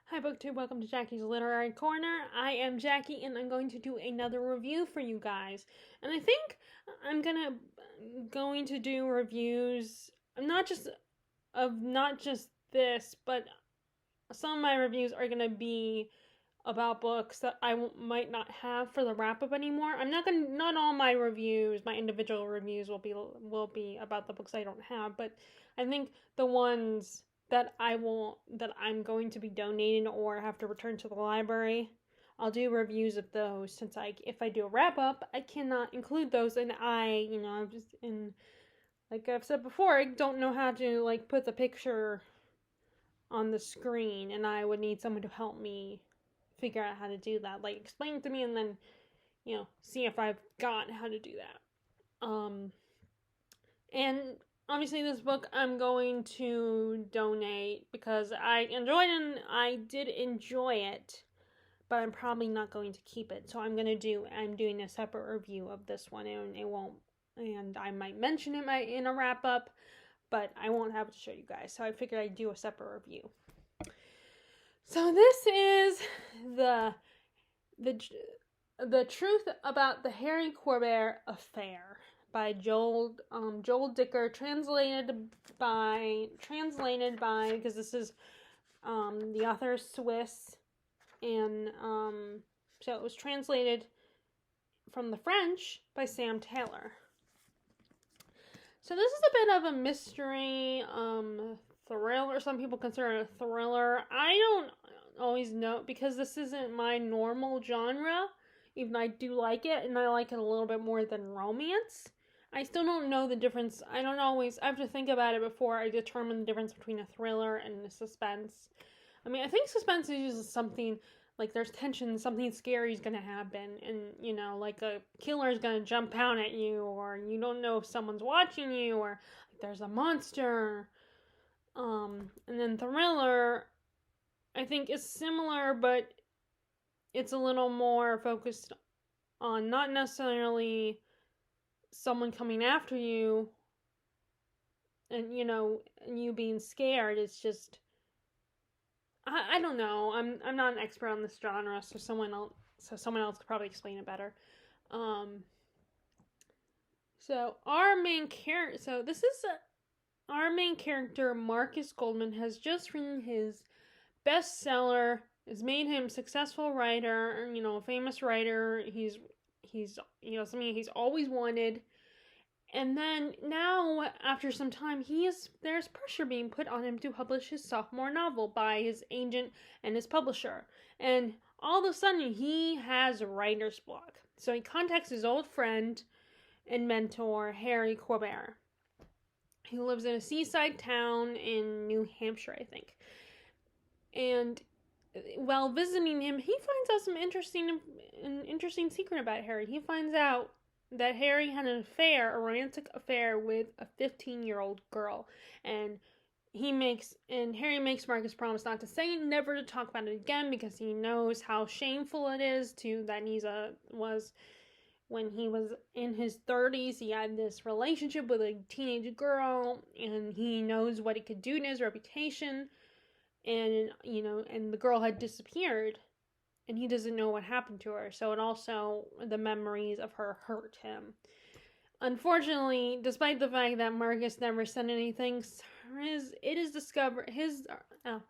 Hi BookTube, welcome to Jackie's Literary Corner. I am Jackie and I'm going to do another review for you guys. And I think I'm going to do reviews not just this, but some of my reviews are going to be about books that I might not have for the wrap up anymore. Not all my reviews, my individual reviews will be about the books I don't have, but I think the ones that I'm going to be donating or have to return to the library, I'll do reviews of those since if I do a wrap up, I cannot include those, and I'm just in, like I've said before, I don't know how to put the picture on the screen, and I would need someone to help me figure out how to do that. Like, explain it to me and then, see if I've got how to do that. And obviously this book I'm going to donate because I did enjoy it, but I'm probably not going to keep it. So I'm doing a separate review of this one, and I might mention it in a wrap up, but I won't have it to show you guys. So I figured I'd do a separate review. So this is the truth about the Harry Querbert affair by Joel Dicker, translated by because this is the author is Swiss, and so it was translated from the French by Sam Taylor. So this is a bit of a mystery thriller. Some people consider it a thriller. I don't always know, because this isn't my normal genre, even though I do like it, and I like it a little bit more than romance. I still don't know the difference. I have to think about it before I determine the difference between a thriller and a suspense. I mean, I think suspense is usually something like there's tension, something scary is gonna happen, and like a killer is gonna jump out at you, or you don't know if someone's watching you, or like there's a monster. And then thriller, I think, is similar, but it's a little more focused on not necessarily someone coming after you and you being scared. It's just I don't know. I'm not an expert on this genre, so someone else could probably explain it better. So our main character. So this is our main character, Marcus Goldman, has just written his bestseller. Has made him a successful writer. A famous writer. He's something he's always wanted. And then now, after some time, there's pressure being put on him to publish his sophomore novel by his agent and his publisher. And all of a sudden, he has writer's block. So he contacts his old friend and mentor, Harry Querbert, who lives in a seaside town in New Hampshire, I think. And while visiting him, he finds out an interesting secret about Harry. He finds out that Harry had a romantic affair with a 15-year-old girl, and Harry makes Marcus promise not to say, never to talk about it again, because he knows how shameful it is was when he was in his 30s. He had this relationship with a teenage girl, and he knows what it could do to his reputation, and the girl had disappeared. And he doesn't know what happened to her, so the memories of her hurt him. Unfortunately, despite the fact that Marcus never said anything, it is discovered got a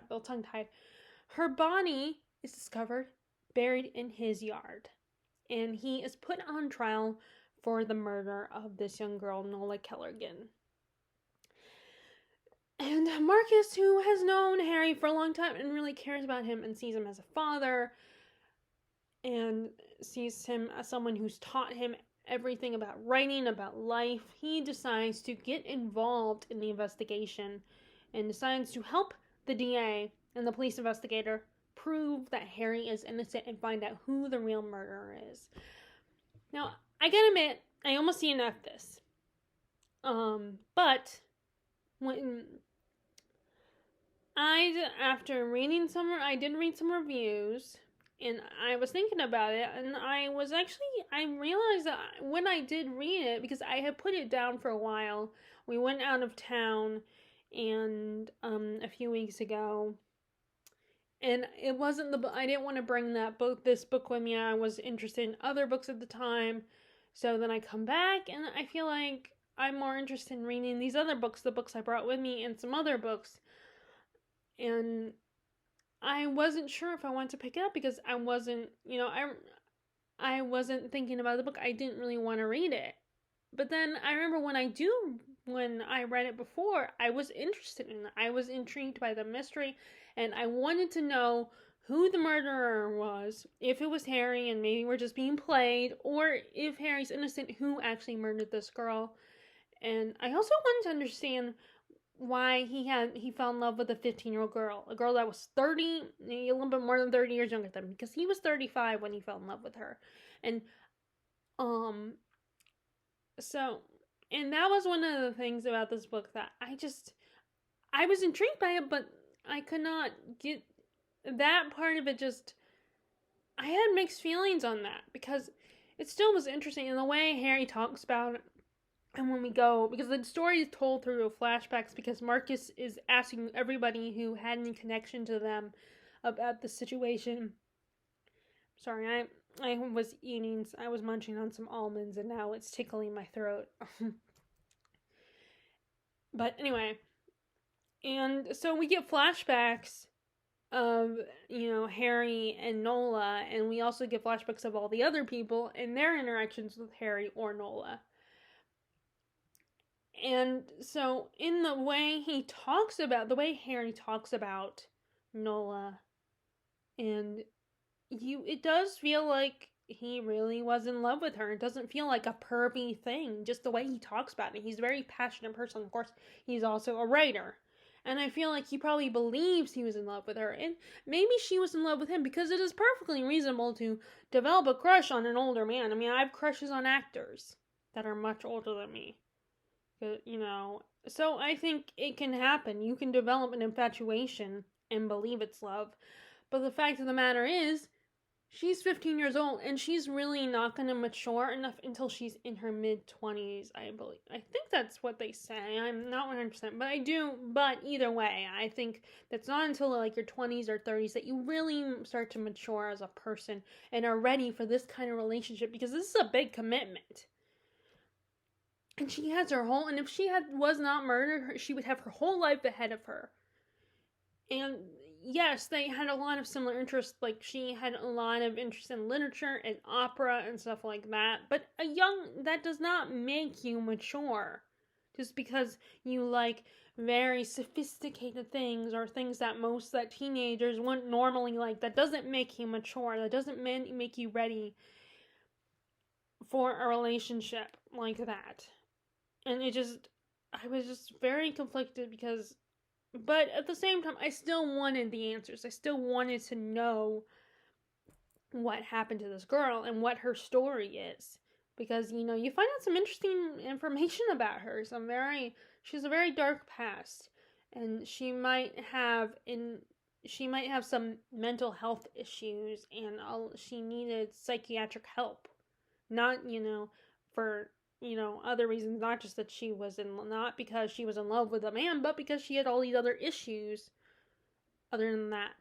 little tongue-tied. Her body is discovered buried in his yard, and he is put on trial for the murder of this young girl, Nola Kellergan. And Marcus, who has known Harry for a long time and really cares about him and sees him as a father and sees him as someone who's taught him everything about writing, about life, he decides to get involved in the investigation and decides to help the DA and the police investigator prove that Harry is innocent and find out who the real murderer is. Now, I gotta admit, I almost DNF'd this. But when I did read some reviews, and I was thinking about it, and I realized that when I did read it, because I had put it down for a while, we went out of town, and a few weeks ago, And it wasn't the book. I didn't want to bring this book with me. I was interested in other books at the time. So then I come back and I feel like I'm more interested in reading these other books, the books I brought with me, and some other books. And I wasn't sure if I wanted to pick it up because I wasn't, I wasn't thinking about the book. I didn't really want to read it. But then I remember when I read it before, I was interested in it. I was intrigued by the mystery, and I wanted to know who the murderer was, if it was Harry and maybe we're just being played, or if Harry's innocent, who actually murdered this girl. And I also wanted to understand why he fell in love with a 15-year-old girl, a girl that was 30, a little bit more than 30 years younger than him, because he was 35 when he fell in love with her. And so, and that was one of the things about this book that I was intrigued by it, but I could not get that part of it. I had mixed feelings on that because it still was interesting in the way Harry talks about it. And when we go, because the story is told through flashbacks, because Marcus is asking everybody who had any connection to them about the situation. Sorry, I was munching on some almonds and now it's tickling my throat. But anyway, and so we get flashbacks of, Harry and Nola, and we also get flashbacks of all the other people and their interactions with Harry or Nola. And so in the way Harry talks about Nola, and it does feel like he really was in love with her. It doesn't feel like a pervy thing, just the way he talks about it. He's a very passionate person. Of course, he's also a writer. And I feel like he probably believes he was in love with her. And maybe she was in love with him, because it is perfectly reasonable to develop a crush on an older man. I mean, I have crushes on actors that are much older than me. So I think it can happen. You can develop an infatuation and believe it's love. But the fact of the matter is, she's 15 years old, and she's really not going to mature enough until she's in her mid-20s, I believe. I think that's what they say. I'm not 100%, but either way, I think that's not until like your 20s or 30s that you really start to mature as a person and are ready for this kind of relationship, because this is a big commitment. And she has and if she was not murdered, she would have her whole life ahead of her. And yes, they had a lot of similar interests. Like, she had a lot of interest in literature and opera and stuff like that. But that does not make you mature. Just because you like very sophisticated things or things that teenagers wouldn't normally like, that doesn't make you mature. That doesn't make you ready for a relationship like that. And I was just very conflicted but at the same time, I still wanted the answers. I still wanted to know what happened to this girl and what her story is. Because, you find out some interesting information about her. She's a very dark past. And she might have some mental health issues, and she needed psychiatric help. Not, for other reasons, not just that not because she was in love with a man, but because she had all these other issues other than that,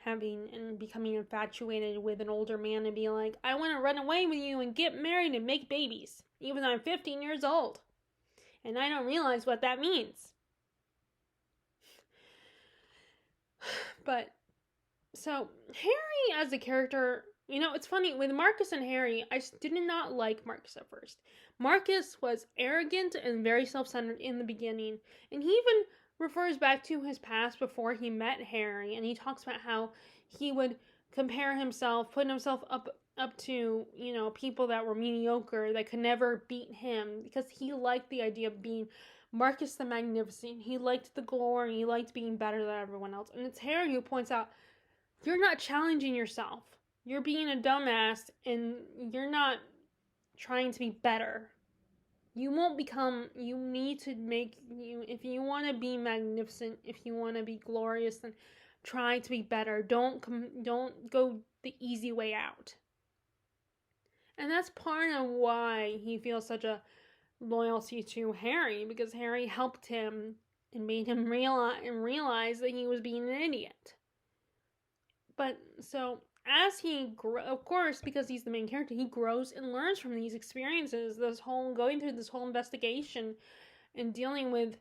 having and becoming infatuated with an older man and being like, I want to run away with you and get married and make babies, even though I'm 15 years old. And I don't realize what that means. But, so, Harry as a character, it's funny, with Marcus and Harry, I did not like Marcus at first. Marcus was arrogant and very self-centered in the beginning, and he even refers back to his past before he met Harry, and he talks about how he would compare himself, put himself up to, people that were mediocre, that could never beat him, because he liked the idea of being Marcus the Magnificent. He liked the glory, he liked being better than everyone else. And it's Harry who points out, you're not challenging yourself. You're being a dumbass, and you're not trying to be better. You need to if you want to be magnificent, if you want to be glorious, then try to be better. Don't go the easy way out. And that's part of why he feels such a loyalty to Harry, because Harry helped him and made him realize that he was being an idiot. But so as of course, because he's the main character, he grows and learns from these experiences. This whole going through this whole investigation and dealing with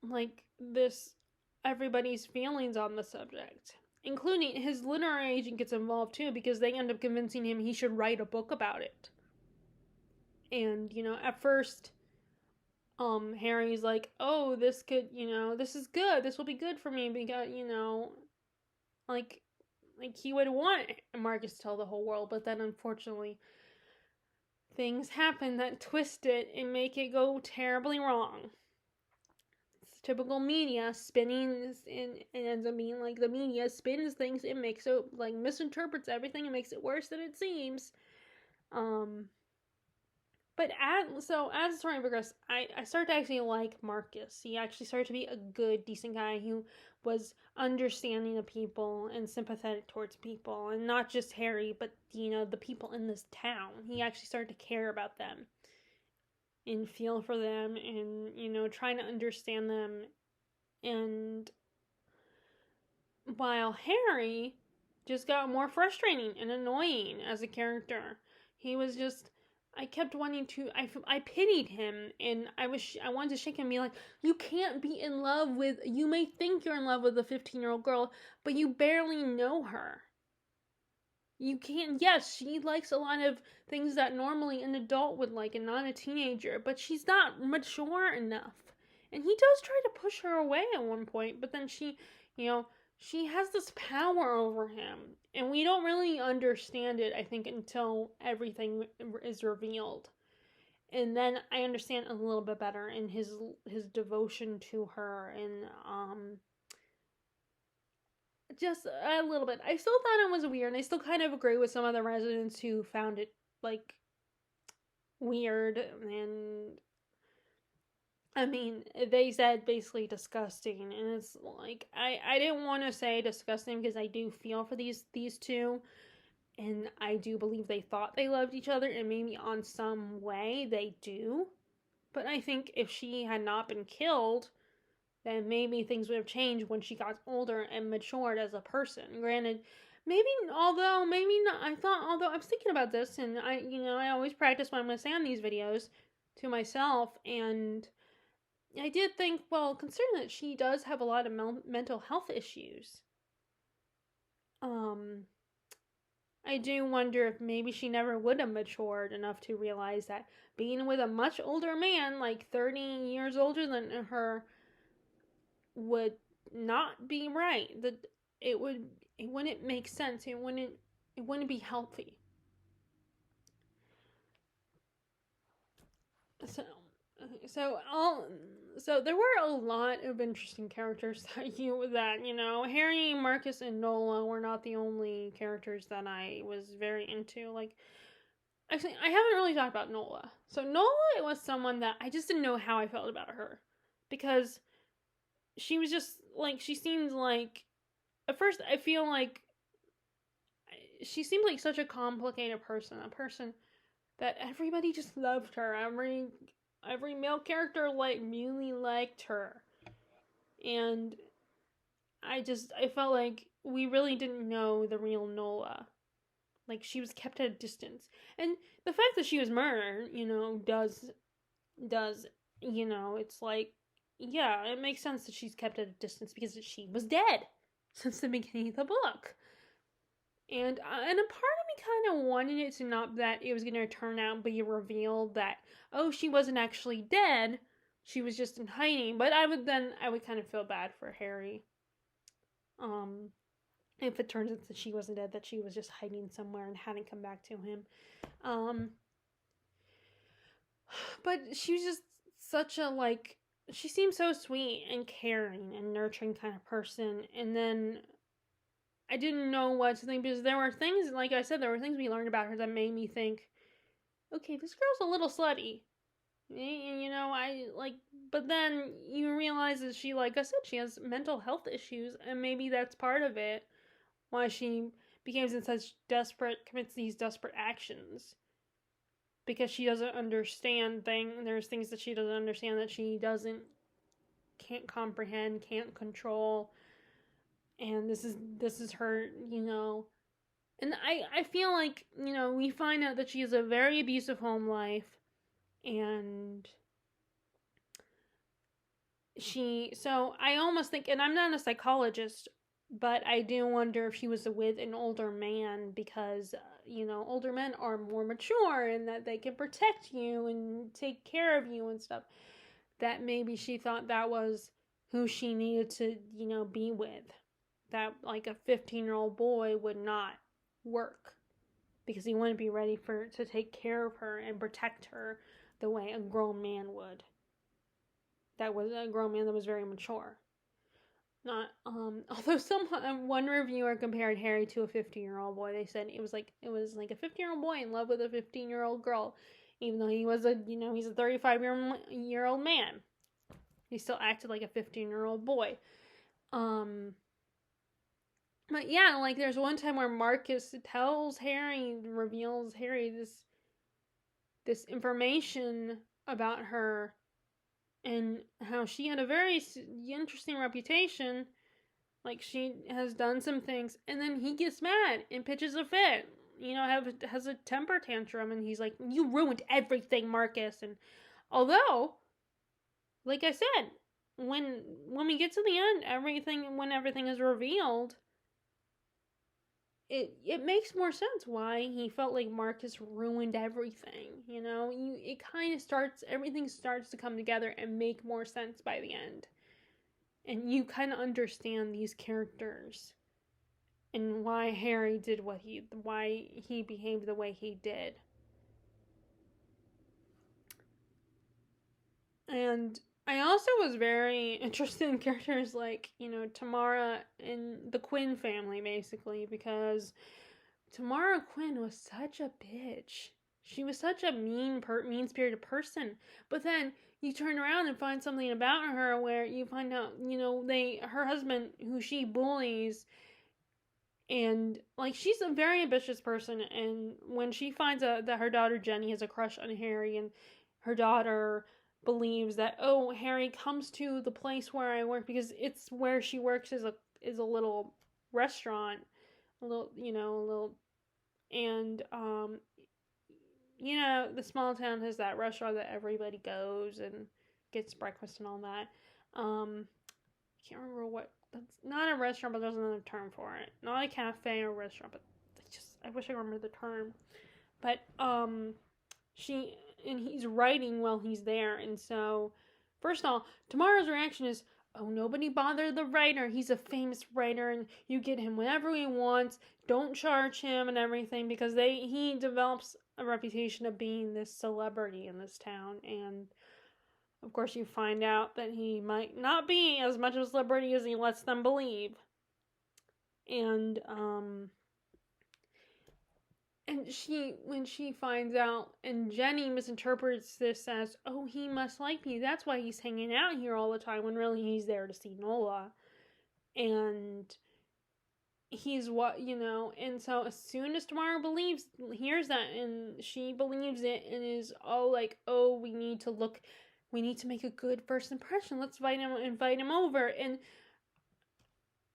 like this everybody's feelings on the subject, including his literary agent gets involved too because they end up convincing him he should write a book about it. And at first Harry's like, oh, this could, this is good, this will be good for me because like he would want Marcus to tell the whole world, but then unfortunately things happen that twist it and make it go terribly wrong. It's typical media spinning, and it ends up being like the media spins things, it makes it like misinterprets everything and makes it worse than it seems. But as the story progressed, I started to actually like Marcus. He actually started to be a good, decent guy who was understanding of people and sympathetic towards people, and not just Harry, but the people in this town. He actually started to care about them and feel for them, and trying to understand them. And while Harry just got more frustrating and annoying as a character, he was just. I kept wanting to. I pitied him, and I wanted to shake him and be like, "You can't be in love with. You may think you're in love with a 15-year-old girl, but you barely know her. You can't. Yes, she likes a lot of things that normally an adult would like, and not a teenager. But she's not mature enough." And he does try to push her away at one point, but then she has this power over him, and we don't really understand it, I think, until everything is revealed. And then I understand a little bit better in his devotion to her, and just a little bit. I still thought it was weird, and I still kind of agree with some of the residents who found it like weird, and I mean, they said basically disgusting, and it's like I didn't want to say disgusting because I do feel for these two, and I do believe they thought they loved each other, and maybe on some way they do. But I think if she had not been killed, then maybe things would have changed when she got older and matured as a person. Granted, maybe maybe not. Although I was thinking about this, and I always practice what I'm going to say on these videos to myself, and I did think, well, considering that she does have a lot of mental health issues, I do wonder if maybe she never would have matured enough to realize that being with a much older man, like 30 years older than her, would not be right. That it wouldn't make sense. It wouldn't be healthy. So there were a lot of interesting characters that Harry, Marcus, and Nola were not the only characters that I was very into. Like, actually, I haven't really talked about Nola. So Nola was someone that I just didn't know how I felt about her, because she was just like, she seemed like, at first I feel like she seemed like such a complicated person, a person that everybody just loved her. Every male character really liked her, and I felt like we really didn't know the real Nola. Like, she was kept at a distance, and the fact that she was murdered, does it's like, yeah, it makes sense that she's kept at a distance because she was dead since the beginning of the book. And a part of me kind of wanted it to not that it was going to turn out be revealed that, oh, she wasn't actually dead, she was just in hiding. But I would kind of feel bad for Harry. If it turns out that she wasn't dead, that she was just hiding somewhere and hadn't come back to him. But she was just such a, like, she seemed so sweet and caring and nurturing kind of person. And then I didn't know what to think, because there were things, like I said, there were things we learned about her that made me think, okay, this girl's a little slutty. But then you realize that she, like I said, she has mental health issues, and maybe that's part of it, why she becomes commits these desperate actions. Because she doesn't understand there's things that she doesn't understand, that she can't comprehend, can't control. And this is her, you know. And I feel like, you know, we find out that she has a very abusive home life, and so I almost think, and I'm not a psychologist, but I do wonder if she was with an older man because, you know, older men are more mature and that they can protect you and take care of you and stuff. That maybe she thought that was who she needed to, you know, be with. That like a 15-year-old boy would not work because he wouldn't be ready to take care of her and protect her the way a grown man would. That was a grown man that was very mature. Not although one reviewer compared Harry to a 15-year-old boy. They said it was like a 15-year-old boy in love with a 15-year-old girl, even though he was he's a 35-year-old man. He still acted like a 15-year-old boy. But yeah, like there's one time where Marcus reveals Harry this information about her and how she had a very interesting reputation. Like she has done some things, and then he gets mad and pitches a fit. You know, has a temper tantrum, and he's like, "You ruined everything, Marcus." And although, like I said, when we get to the end, when everything is revealed, it makes more sense why he felt like Marcus ruined everything. You know, it kind of everything starts to come together and make more sense by the end, and you kind of understand these characters and why Harry did why he behaved the way he did. And I also was very interested in characters like, you know, Tamara and the Quinn family, basically, because Tamara Quinn was such a bitch. She was such a mean-spirited person. But then you turn around and find something about her where you find out, you know, her husband, who she bullies, and like she's a very ambitious person, and when she finds out that her daughter Jenny has a crush on Harry, and her daughter believes that, oh, Harry comes to the place where I work, because it's where she works is a little restaurant, a little, and you know, the small town has that restaurant that everybody goes and gets breakfast and all that. I can't remember what. That's not a restaurant, but there's another term for it. Not a cafe or restaurant, but I wish I remember the term. But she and he's writing while he's there, and so first of all, Tamara's reaction is, "Oh, nobody bother the writer. He's a famous writer, and you get him whenever he wants. Don't charge him and everything," because he develops a reputation of being this celebrity in this town, and of course you find out that he might not be as much of a celebrity as he lets them believe. And when she finds out, and Jenny misinterprets this as, oh, he must like me, that's why he's hanging out here all the time, when really he's there to see Nola. And he's and so as soon as Tamara hears that, and she believes it, and is all like, oh, we need to make a good first impression, let's invite him over. And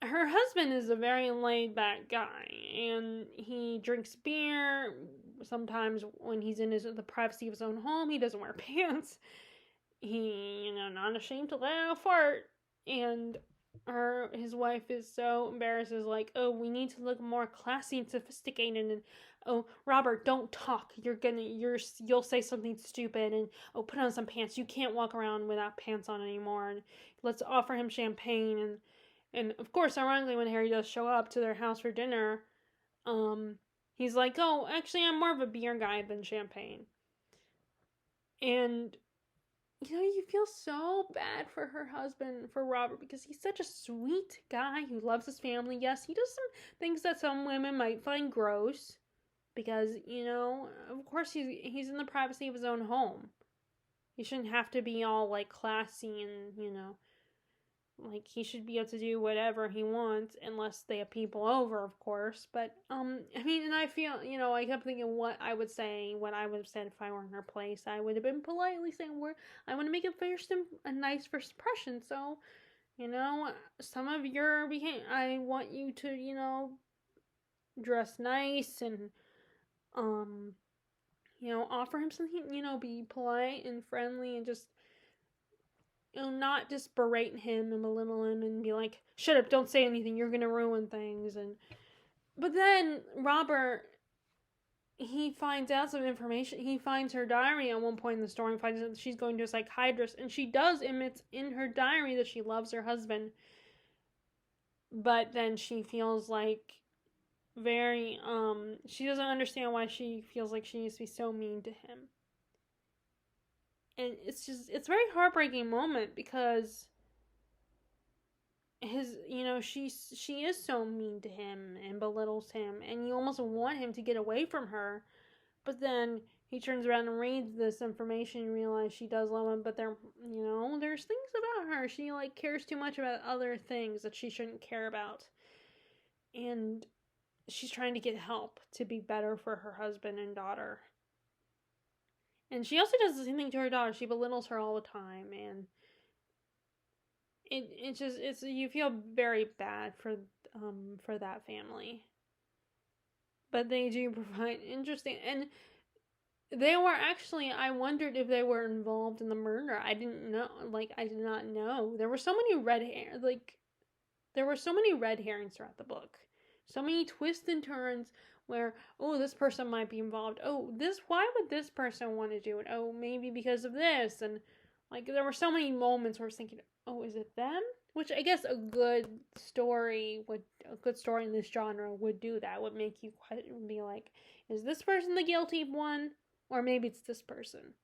her husband is a very laid back guy, and he drinks beer. Sometimes when he's in the privacy of his own home, he doesn't wear pants. He, not ashamed to let out a fart. And his wife is so embarrassed, is like, oh, we need to look more classy and sophisticated, and oh, Robert, don't talk, you'll say something stupid, and oh, put on some pants, you can't walk around without pants on anymore, and let's offer him champagne. And of course, ironically, when Harry does show up to their house for dinner, he's like, oh, actually, I'm more of a beer guy than champagne. And, you feel so bad for her husband, for Robert, because he's such a sweet guy who loves his family. Yes, he does some things that some women might find gross, because, of course, he's in the privacy of his own home. He shouldn't have to be all, like, classy and, like, he should be able to do whatever he wants, unless they have people over, of course. But, and I feel, I kept thinking what I would have said if I were in her place. I would have been politely saying, I want to make a nice first impression, so, you know, some of your behavior, I want you to, you know, dress nice and, um, you know, offer him something, you know, be polite and friendly and just, you know, not just berate him and belittle him and be like, shut up, don't say anything, you're gonna ruin things. And but then Robert, he finds out some information. He finds her diary at one point in the story and finds out that she's going to a psychiatrist, and she does admit in her diary that she loves her husband, but then she feels like very she doesn't understand why she feels like she needs to be so mean to him. And it's a very heartbreaking moment because his, you know, she is so mean to him and belittles him, and you almost want him to get away from her, but then he turns around and reads this information and realizes she does love him, but there, you know, there's things about her, she like cares too much about other things that she shouldn't care about, and she's trying to get help to be better for her husband and daughter. And she also does the same thing to her daughter. She belittles her all the time, and it's you feel very bad for that family. But they do provide interesting, and they were actually, I wondered if they were involved in the murder. I didn't know, like I did not know. There were so many red herrings throughout the book. So many twists and turns where, oh, this person might be involved. Oh, why would this person want to do it? Oh, maybe because of this. And like there were so many moments where I was thinking, oh, is it them? Which I guess a good story in this genre would do that. Would make you be like, is this person the guilty one? Or maybe it's this person.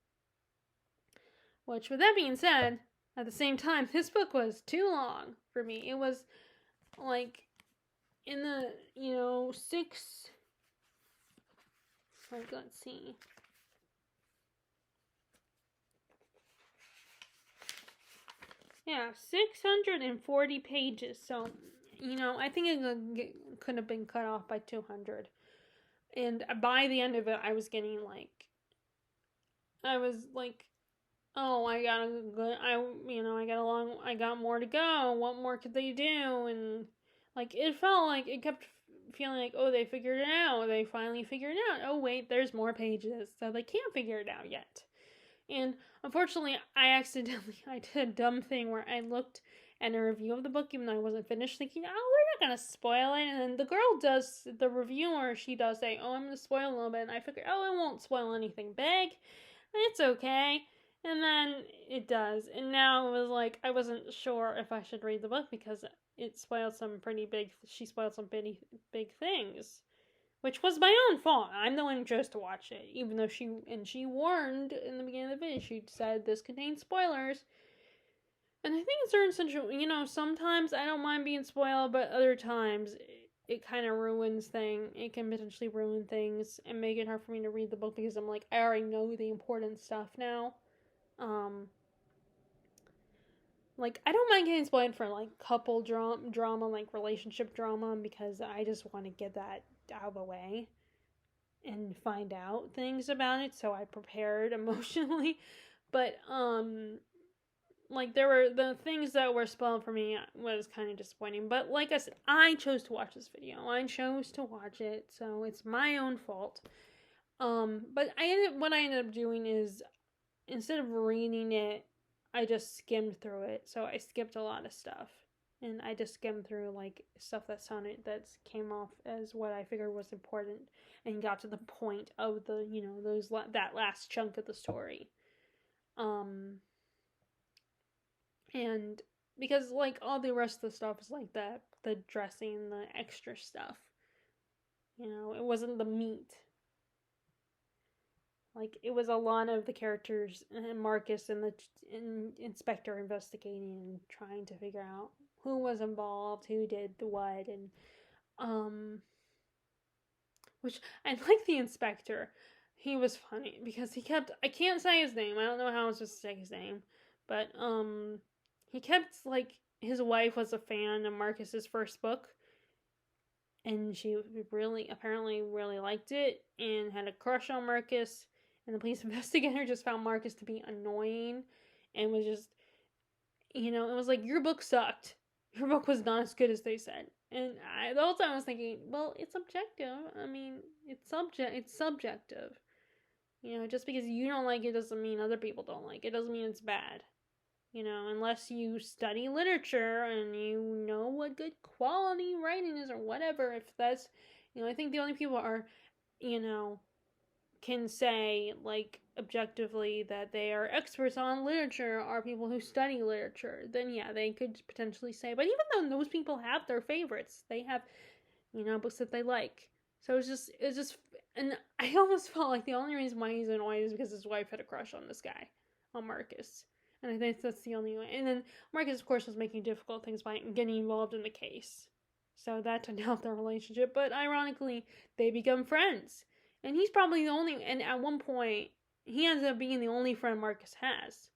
Which, with that being said, at the same time, this book was too long for me. It was like in the, you know, let's see. Yeah, 640 pages. So, you know, I think it could have been cut off by 200. And by the end of it, I was like, oh, I got more to go. What more could they do? And like, it felt like it kept feeling like, oh, they figured it out. They finally figured it out. Oh, wait, there's more pages. So they can't figure it out yet. And unfortunately, I did a dumb thing where I looked at a review of the book even though I wasn't finished, thinking, oh, they're not going to spoil it. And then the reviewer, she does say, oh, I'm going to spoil a little bit. And I figured, oh, it won't spoil anything big. It's okay. And then it does. And now it was like, I wasn't sure if I should read the book because she spoiled some pretty big things. Which was my own fault. I'm the one who chose to watch it. Even though she warned in the beginning of the video. She said this contains spoilers. And I think in certain situations, you know, sometimes I don't mind being spoiled, but other times it kind of ruins things. It can potentially ruin things and make it hard for me to read the book because I'm like, I already know the important stuff now. Like, I don't mind getting spoiled for, like, couple drama, like, relationship drama, because I just want to get that out of the way and find out things about it, so I prepared emotionally. But, like, there were the things that were spoiled for me was kind of disappointing. But, like I said, I chose to watch this video. I chose to watch it, so it's my own fault. But what I ended up doing is, instead of reading it, I just skimmed through it. So I skipped a lot of stuff. And I just skimmed through, like, stuff that came off as what I figured was important and got to the point of the, you know, that last chunk of the story. And because, like, all the rest of the stuff is like the dressing, the extra stuff. You know, it wasn't the meat. Like, it was a lot of the characters, and Marcus and the inspector investigating and trying to figure out who was involved, who did the what, and, which, I like the inspector. He was funny, because I can't say his name, I don't know how I was supposed to say his name, but, he kept, like, his wife was a fan of Marcus's first book, and she apparently really liked it, and had a crush on Marcus. And the police investigator just found Marcus to be annoying and was just, you know, it was like, your book sucked. Your book was not as good as they said. And the whole time I was thinking, well, it's objective. I mean, it's subjective. You know, just because you don't like it doesn't mean other people don't like it. It doesn't mean it's bad. You know, unless you study literature and you know what good quality writing is or whatever. If that's, you know, I think the only people are, you know, can say, like, objectively that they are experts on literature are people who study literature. Then yeah, they could potentially say, but even though those people have their favorites, they have, you know, books that they like. So it's just, and I almost felt like the only reason why he's annoyed is because his wife had a crush on this guy, on Marcus. And I think that's the only way. And then Marcus, of course, was making difficult things by getting involved in the case. So that turned out their relationship. But ironically, they become friends. And he's probably the only, and at one point, he ends up being the only friend Marcus has.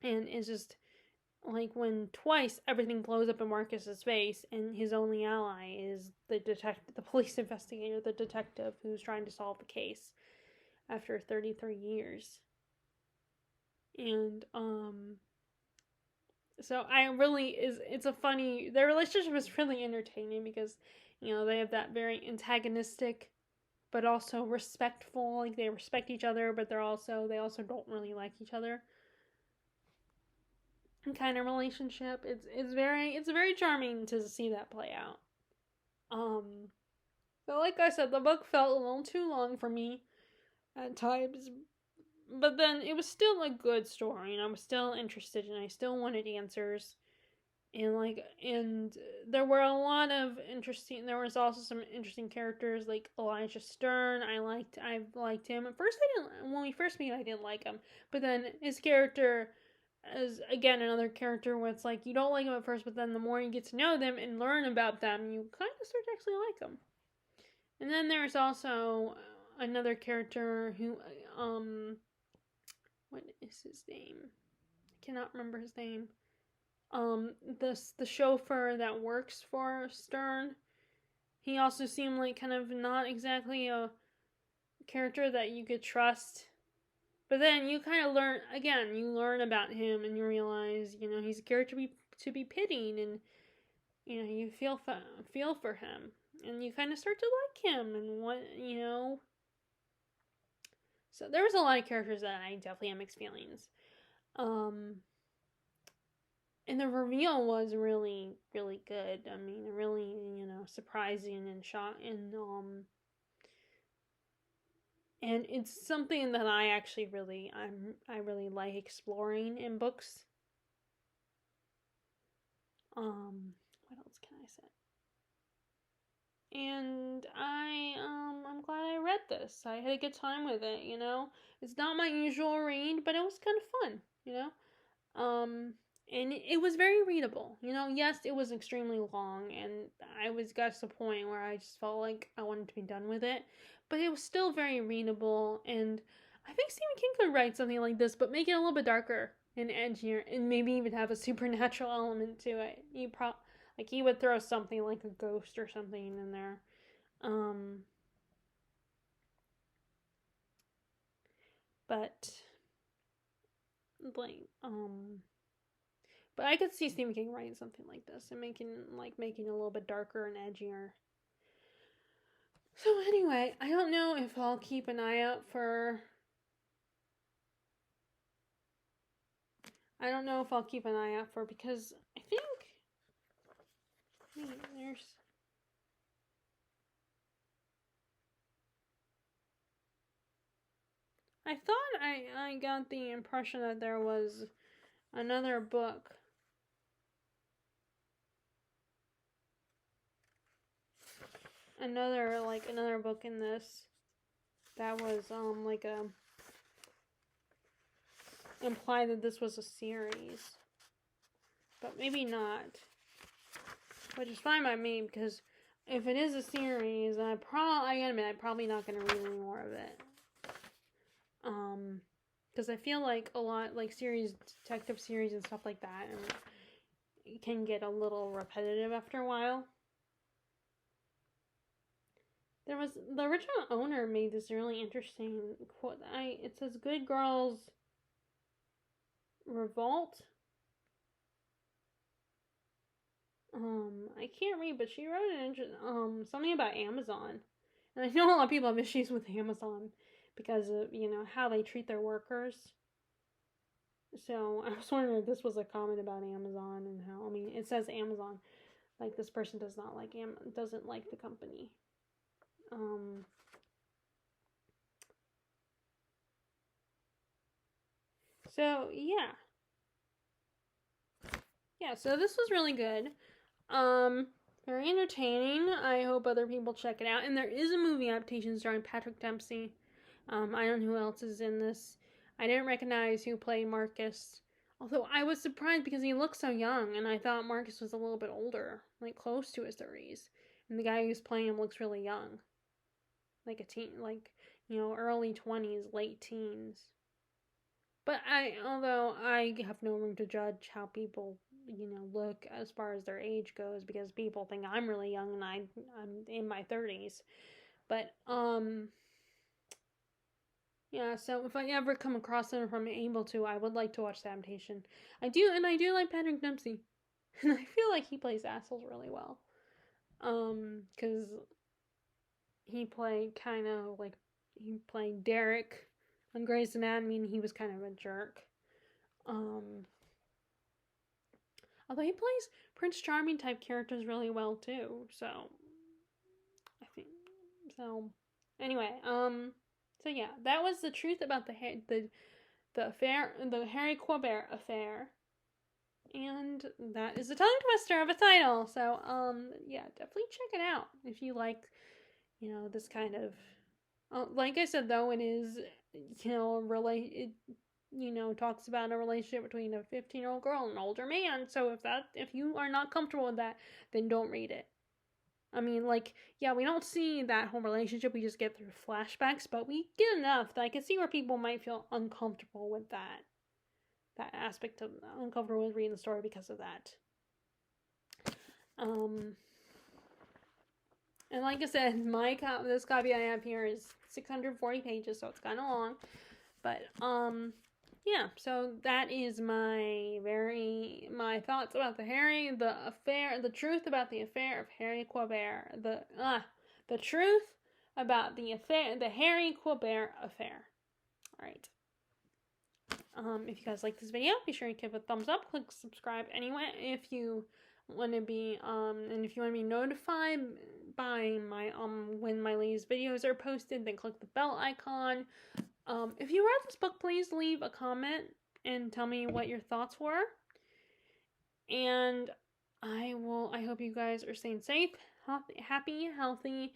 And it's just, like, when twice everything blows up in Marcus's face, and his only ally is the police investigator, the detective who's trying to solve the case after 33 years. And so it's a funny, their relationship is really entertaining because, you know, they have that very antagonistic but also respectful, like they respect each other, but they also don't really like each other kind of relationship. It's very charming to see that play out. But like I said, the book felt a little too long for me at times, but then it was still a good story, and I was still interested, and I still wanted answers. And there were a lot of interesting, there was also some interesting characters like Elijah Stern. I liked him at first. When we first meet, I didn't like him, but then his character is again another character where it's like you don't like him at first, but then the more you get to know them and learn about them, you kind of start to actually like them. And then there's also another character who what is his name? I cannot remember his name. The chauffeur that works for Stern, he also seemed like kind of not exactly a character that you could trust. But then you kind of learn about him, and you realize, you know, he's a character to be pitied, and you know, you feel for him, and you kind of start to like him, and what, you know. So there was a lot of characters that I definitely had mixed feelings. And the reveal was really, really good. I mean, really, you know, surprising and and it's something that I actually I really like exploring in books. What else can I say? And I'm glad I read this. I had a good time with it, you know. It's not my usual read, but it was kind of fun, you know. And it was very readable, you know. Yes, it was extremely long, and I got to the point where I just felt like I wanted to be done with it, but it was still very readable. And I think Stephen King could write something like this, but make it a little bit darker and edgier, and maybe even have a supernatural element to it. He would throw something like a ghost or something in there. But like but I could see Stephen King writing something like this and making it a little bit darker and edgier. So anyway, I don't know if I'll keep an eye out for because I think there's I thought I got the impression that there was another book. Another book in this that was like a implied that this was a series. But maybe not. Which is fine by me, because if it is a series, I gotta admit, I'm probably not gonna read any more of it. Because I feel like a lot, like detective series and stuff like that, and it can get a little repetitive after a while. The original owner made this really interesting quote. It says, "Good girls Revolt. I can't read, but she wrote something about Amazon. And I know a lot of people have issues with Amazon because of, how they treat their workers. So I was wondering if this was a comment about Amazon and how, it says Amazon. Like, this person doesn't like the company. So yeah. Yeah, so this was really good. Very entertaining. I hope other people check it out. And there is a movie adaptation starring Patrick Dempsey. I don't know who else is in this. I didn't recognize who played Marcus. Although I was surprised because he looks so young, and I thought Marcus was a little bit older, like close to his 30s. And the guy who's playing him looks really young. Like a teen, early 20s, late teens. But although I have no room to judge how people, look as far as their age goes, because people think I'm really young and I'm in my 30s. But, yeah, so if I ever come across it, if I'm able to, I would like to watch the adaptation. I do like Patrick Dempsey. And I feel like he plays assholes really well. Because he played Derek on Grey's Anatomy, and he was kind of a jerk. Although he plays Prince Charming type characters really well too, so I think so. Anyway, so yeah, that was the truth about the affair, the Harry Querbert affair, and that is the tongue twister of a title. So yeah, definitely check it out if you like, this kind of. Like I said, though, it is, talks about a relationship between a 15-year-old girl and an older man. So if you are not comfortable with that, then don't read it. We don't see that whole relationship. We just get through flashbacks, but we get enough that I can see where people might feel uncomfortable with that aspect of uncomfortable with reading the story because of that. And like I said, this copy I have here is 640 pages, so it's kind of long. But, yeah, so that is my thoughts about the truth about the affair of Harry Querbert. The truth about the Harry Querbert affair. Alright. If you guys like this video, be sure to give it a thumbs up, click subscribe anyway if you want to be, and if you want to be notified by my, when my latest videos are posted, then click the bell icon. If you read this book, please leave a comment and tell me what your thoughts were. And I hope you guys are staying safe, happy, healthy,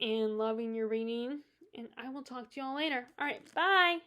and loving your reading. And I will talk to y'all later. Alright, bye!